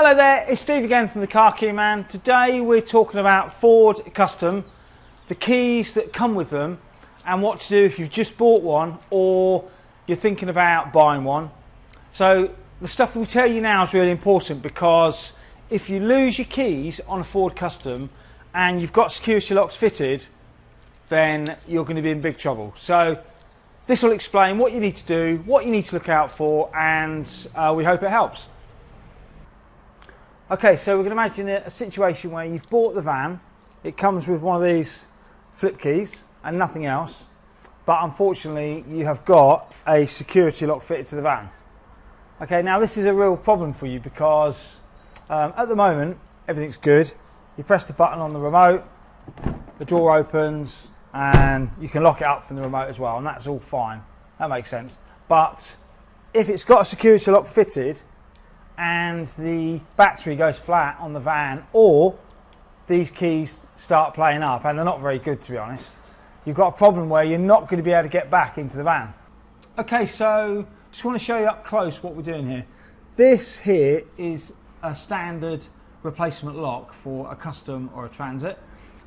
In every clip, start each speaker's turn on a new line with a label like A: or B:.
A: Hello there, it's Steve again from the Car Key Man. Today we're talking about Ford Custom, the keys that come with them and what to do if you've just bought one or you're thinking about buying one. So the stuff we tell you now is really important, because if you lose your keys on a Ford Custom and you've got security locks fitted, then you're going to be in big trouble. So this will explain what you need to do, what you need to look out for, and we hope it helps. Okay, so we're going to imagine a situation where you've bought the van. It comes with one of these flip keys and nothing else, but unfortunately you have got a security lock fitted to the van. Okay, now this is a real problem for you because at the moment everything's good. You press the button on the remote, the door opens, and you can lock it up from the remote as well, and that's all fine. That makes sense. But if it's got a security lock fitted and the battery goes flat on the van, or these keys start playing up, and they're not very good to be honest, you've got a problem where you're not going to be able to get back into the van. Okay, so just want to show you up close what we're doing here. This here is a standard replacement lock for a Custom or a Transit.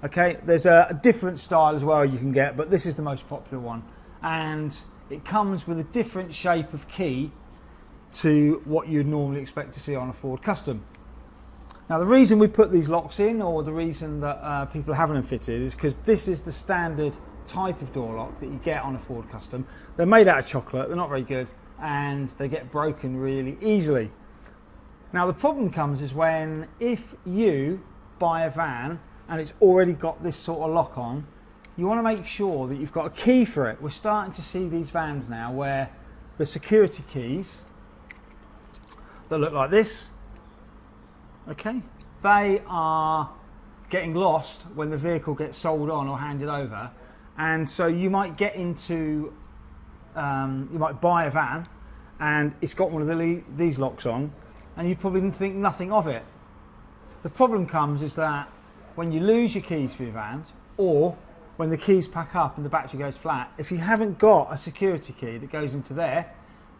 A: Okay, there's a different style as well you can get, but this is the most popular one, and it comes with a different shape of key to what you'd normally expect to see on a Ford Custom. Now the reason we put these locks in, or the reason that people haven't them fitted, is because this is the standard type of door lock that you get on a Ford Custom. They're made out of chocolate, they're not very good, and they get broken really easily. Now the problem comes is when, if you buy a van and it's already got this sort of lock on, you want to make sure that you've got a key for it. We're starting to see these vans now where the security keys that look like this, okay, they are getting lost when the vehicle gets sold on or handed over, and so you might get into, you might buy a van and it's got one of these locks on, and you probably didn't think nothing of it. The problem comes is that when you lose your keys for your vans, or when the keys pack up and the battery goes flat, if you haven't got a security key that goes into there,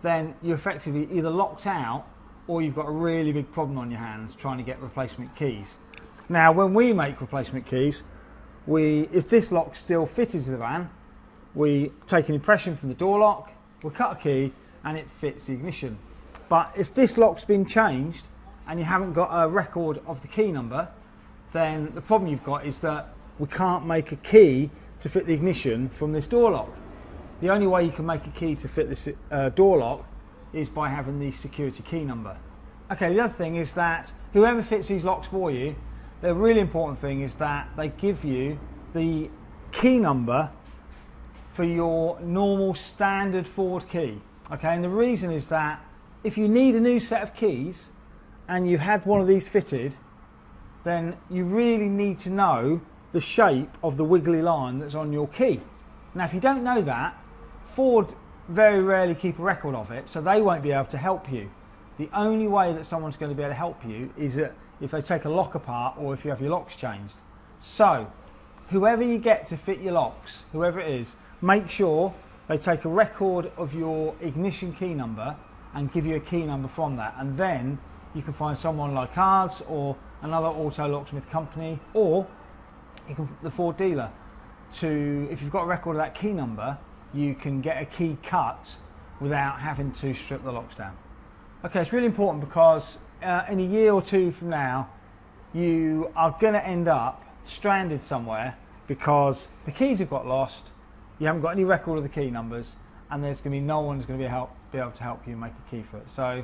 A: then you're effectively either locked out or you've got a really big problem on your hands trying to get replacement keys. Now when we make replacement keys, if this lock's still fitted to the van, we take an impression from the door lock, we cut a key and it fits the ignition. But if this lock's been changed and you haven't got a record of the key number, then the problem you've got is that we can't make a key to fit the ignition from this door lock. The only way you can make a key to fit this door lock is by having the security key number. Okay, the other thing is that whoever fits these locks for you, the really important thing is that they give you the key number for your normal standard Ford key. Okay, and the reason is that if you need a new set of keys and you had one of these fitted, then you really need to know the shape of the wiggly line that's on your key. Now if you don't know that, Ford very rarely keep a record of it, so they won't be able to help you. The only way that someone's going to be able to help you is that if they take a lock apart or if you have your locks changed. So whoever you get to fit your locks, whoever it is, make sure they take a record of your ignition key number and give you a key number from that, and then you can find someone like ours or another auto locksmith company, or you can, the Ford dealer, to, if you've got a record of that key number, you can get a key cut without having to strip the locks down. Okay, it's really important because in a year or two from now, you are going to end up stranded somewhere because the keys have got lost, you haven't got any record of the key numbers, and there's going to be no one's going to be able to help you make a key for it. So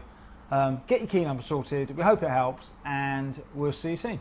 A: get your key number sorted. We hope it helps, and we'll see you soon.